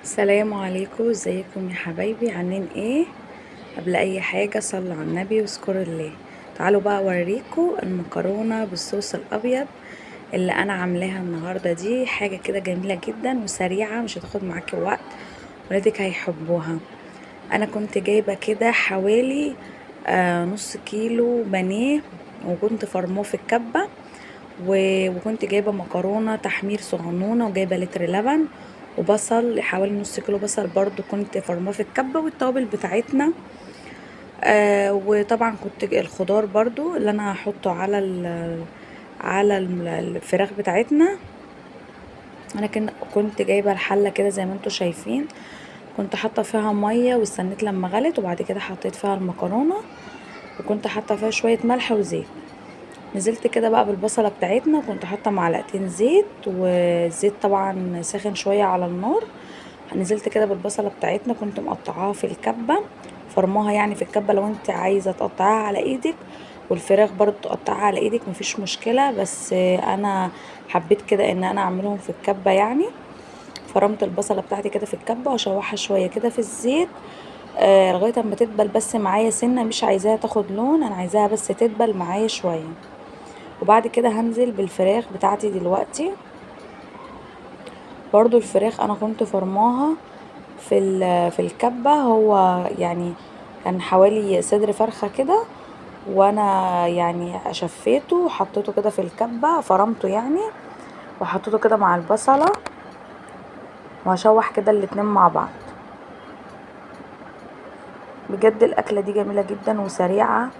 السلام عليكم، ازيكم يا حبايبي؟ عاملين ايه؟ قبل اي حاجه صلوا على النبي واذكروا الله. تعالوا بقى اوريكم المكرونه بالصوص الابيض اللي انا عاملاها النهارده. دي حاجه كده جميله جدا وسريعه، مش هتاخد معاكي وقت، ولادك هيحبوها. انا كنت جايبه كده حوالي نص كيلو بانيه، وكنت فرموه في الكبه، وكنت جايبه مكرونه تحمير صغنونه، وجايبه لتر لبن، وبصل حوالي نص كيلو بصل برضو كنت فرماه في الكبه، والتوابل بتاعتنا. وطبعا كنت الخضار برضو اللي انا هحطه على الفراخ بتاعتنا. انا كنت جايبه الحله كده زي ما انتم شايفين، كنت حاطه فيها ميه واستنيت لما غلت، وبعد كده حطيت فيها المكرونه، وكنت حاطه فيها شويه ملح وزيت. نزلت كده بقى بالبصله بتاعتنا، وكنت حاطه معلقتين زيت، والزيت طبعا ساخن شويه على النار. نزلت كده بالبصله بتاعتنا، كنت مقطعاها في الكبه، فرماها يعني في الكبه. لو انت عايزه تقطعيها على ايدك، والفراخ برضو تقطعها على ايدك مفيش مشكله، بس انا حبيت كده ان انا اعملهم في الكبه يعني. فرمت البصله بتاعتي كده في الكبه واشوحها شويه كده في الزيت، لغايه اما تدبل بس معايا سنه، مش عايزاها تاخد لون، انا عايزاها بس تدبل معايا شويه. وبعد كده هنزل بالفراخ بتاعتي دلوقتي. برضو الفراخ انا كنت فرماها في الكبة، هو يعني كان حوالي صدر فرخة كده، وانا يعني شفيته وحطيته كده في الكبة، فرمته يعني، وحطيته كده مع البصلة، وهشوح كده الاتنين مع بعض. بجد الاكلة دي جميلة جدا وسريعة،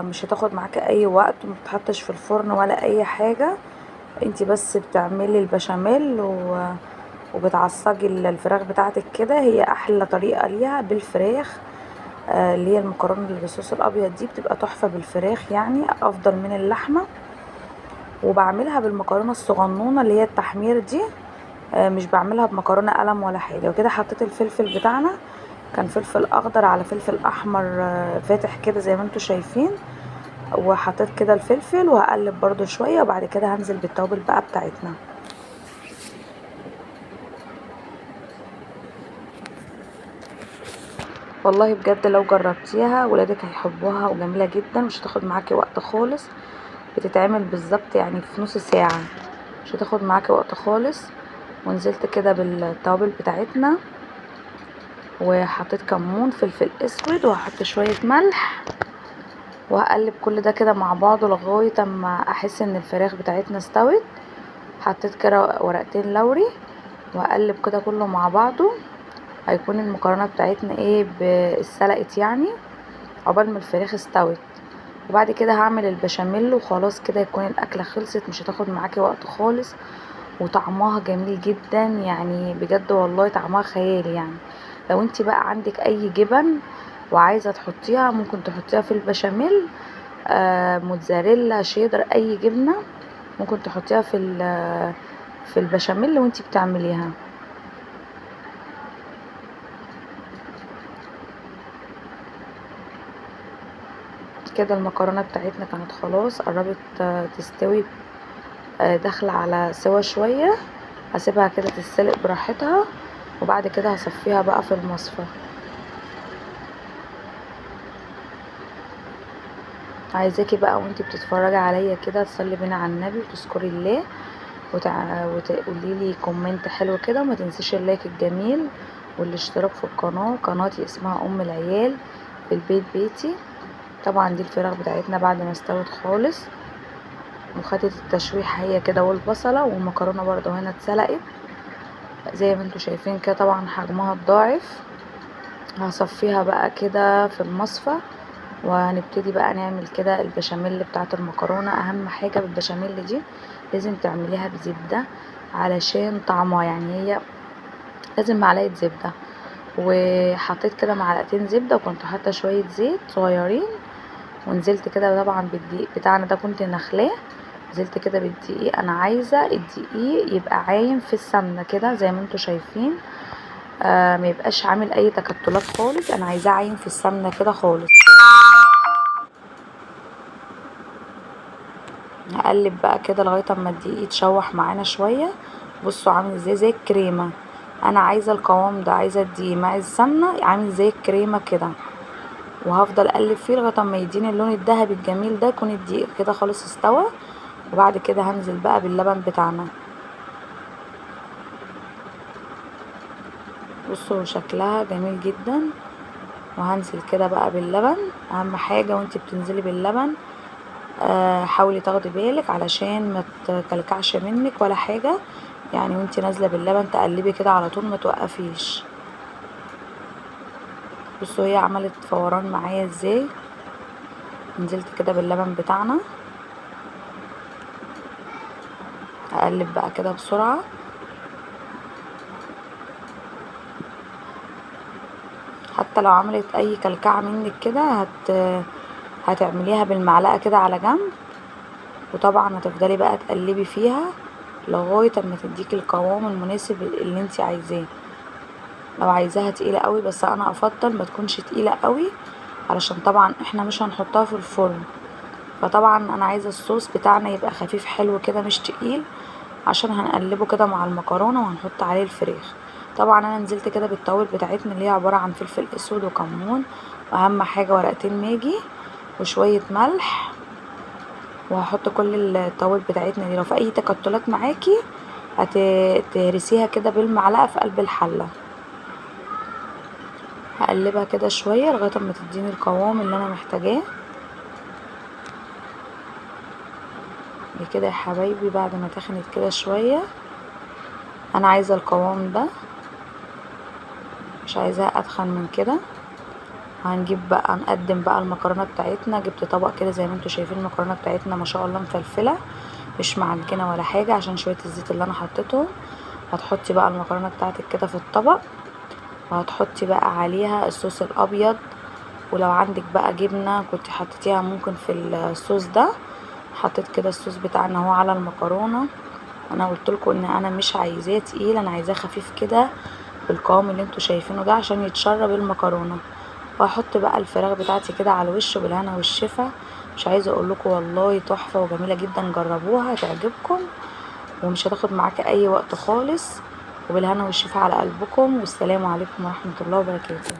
مش هتاخد معاك اي وقت، ومتتحطش في الفرن ولا اي حاجة. انتي بس بتعملي البشاميل وبتعصجي الفراخ بتاعتك كده. هي احلى طريقة ليها بالفراخ، اللي هي المكرونة اللي بالصوص الابيض دي بتبقى تحفة بالفراخ، يعني افضل من اللحمة. وبعملها بالمكرونة الصغنونة اللي هي التحمير دي، مش بعملها بمكرونة قلم ولا حاجة. وكده حطيت الفلفل بتاعنا، كان فلفل اخضر على فلفل احمر فاتح كده زي ما انتوا شايفين، وحطيت كده الفلفل، وهقلب برضو شوية، وبعد كده هنزل بالتوابل بقى بتاعتنا. والله بجد لو جربتيها ولادك هيحبوها، وجميلة جدا، مش هتاخد معاكي وقت خالص، بتتعمل بالظبط يعني في نص ساعة، مش هتاخد معاكي وقت خالص. ونزلت كده بالتوابل بتاعتنا، وحطيت كمون فلفل اسود، وهحط شوية ملح، وهقلب كل ده كده مع بعضه لغاية اما احس ان الفراخ بتاعتنا استوت. حطيت كده ورقتين لوري، وهقلب كده كله مع بعضه. هيكون المكرونة بتاعتنا ايه اتسلقت يعني، عقبال ما الفراخ استوت. وبعد كده هعمل البشاميل وخلاص، كده يكون الاكله خلصت، مش هتاخد معاكي وقت خالص، وطعمها جميل جدا يعني، بجد والله طعمها خيالي يعني. لو انت بقى عندك اي جبن وعايزه تحطيها، ممكن تحطيها في البشاميل، موتزاريلا شيدر اي جبنه، ممكن تحطيها في البشاميل وانت بتعمليها. كده المكرونه بتاعتنا كانت خلاص قربت تستوي، داخله على سوا شويه. هسيبها كده تتسلق براحتها، وبعد كده هصفيها بقى في المصفى. عايزاكي بقى وانتي بتتفرجي عليا كده تصلي بينا على النبي وتذكري الله، وتقولي لي كومنت حلو كده، وما تنسيش اللايك الجميل والاشتراك في القناه. قناتي اسمها ام العيال في البيت بيتي. طبعا دي الفراخ بتاعتنا بعد ما استوت خالص، وخدت التشويح هي كده، والبصله والمكرونه برضو هنا اتسلقت زي ما انتوا شايفين كده، طبعا حجمها اتضاعف. هصفيها بقى كده في المصفى، وهنبتدي بقى نعمل كده البشاميل بتاعه المكرونه. اهم حاجه بالبشاميل دي لازم تعمليها بزبده علشان طعمها، يعني هي لازم معلقه زبده. وحطيت كده معلقتين زبده، وكنت حاطه شويه زيت صغيرين، ونزلت كده طبعا بالدقيق بتاعنا ده كنت نخلاه. نزلت كده بالدقيق، انا عايزه الدقيق يبقى عايم في السمنه كده زي ما انتوا شايفين، ما يبقاش عامل اي تكتلات خالص، انا عايزاه عايم في السمنه كده خالص. هقلب بقى كده لغايه اما الدقيق يتشوح معانا شويه. بصوا عامل ازاي زي الكريمه، انا عايزه القوام ده، عايزه اديه مع السمنه عامل زي الكريمه كده، وهفضل اقلب فيه لغايه ما يديني اللون الذهبي الجميل ده، يكون الدقيق كده خالص استوى. وبعد كده هنزل بقى باللبن بتاعنا. بصوا شكلها جميل جدا. وهنزل كده بقى باللبن. اهم حاجه وانتي بتنزلي باللبن حاولي تاخدي بالك علشان ما تكلكعش منك ولا حاجه، يعني وانتي نازله باللبن تقلبي كده على طول ما توقفيش. بصوا هي عملت فوران معايا ازاي. نزلت كده باللبن بتاعنا، هقلب بقى كده بسرعه. حتى لو عملت اي كلكعه منك كده هتعمليها بالمعلقه كده على جنب، وطبعا هتفضلي بقى تقلبي فيها لغايه اما تديكي القوام المناسب اللي انتي عايزاه. لو عايزاها تقيله قوي، بس انا افضل ما تكونش تقيله قوي علشان طبعا احنا مش هنحطها في الفرن. فطبعا انا عايزه الصوص بتاعنا يبقى خفيف حلو كده مش تقيل، عشان هنقلبه كده مع المكرونه وهنحط عليه الفراخ. طبعا انا نزلت كده بالتوابل بتاعتنا اللي هي عباره عن فلفل اسود وكمون، واهم حاجه ورقتين ماجي وشويه ملح. وهحط كل التوابل بتاعتنا دي. لو في اي تكتلات معاكي هتهرسيها كده بالمعلقه في قلب الحله. هقلبها كده شويه لغايه اما تديني القوام اللي انا محتاجاه. كده يا حبايبي بعد ما تخنت كده شويه، انا عايزه القوام ده، مش عايزاها اتخن من كده. هنجيب بقى نقدم بقى المكرونه بتاعتنا. جبت طبق كده زي ما انتوا شايفين، المكرونه بتاعتنا ما شاء الله مفلفله مش معجنه ولا حاجه عشان شويه الزيت اللي انا حطيتهم. هتحطي بقى المكرونه بتاعتك كده في الطبق، وهتحطي بقى عليها الصوص الابيض. ولو عندك بقى جبنه كنت حطيتيها ممكن في الصوص ده. حطيت كده الصوص بتاعنا اهو على المكرونه. انا قلت لكم ان انا مش عايزاه تقيل، انا عايزاه خفيف كده بالقوام اللي انتوا شايفينه ده عشان يتشرب المكرونه. وهحط بقى الفراخ بتاعتي كده على وشه بالهنا والشفا. مش عايزه اقول لكم والله تحفه وجميله جدا، جربوها هتعجبكم ومش هتاخد معاكي اي وقت خالص. وبالهنا والشفا على قلبكم، والسلام عليكم ورحمه الله وبركاته.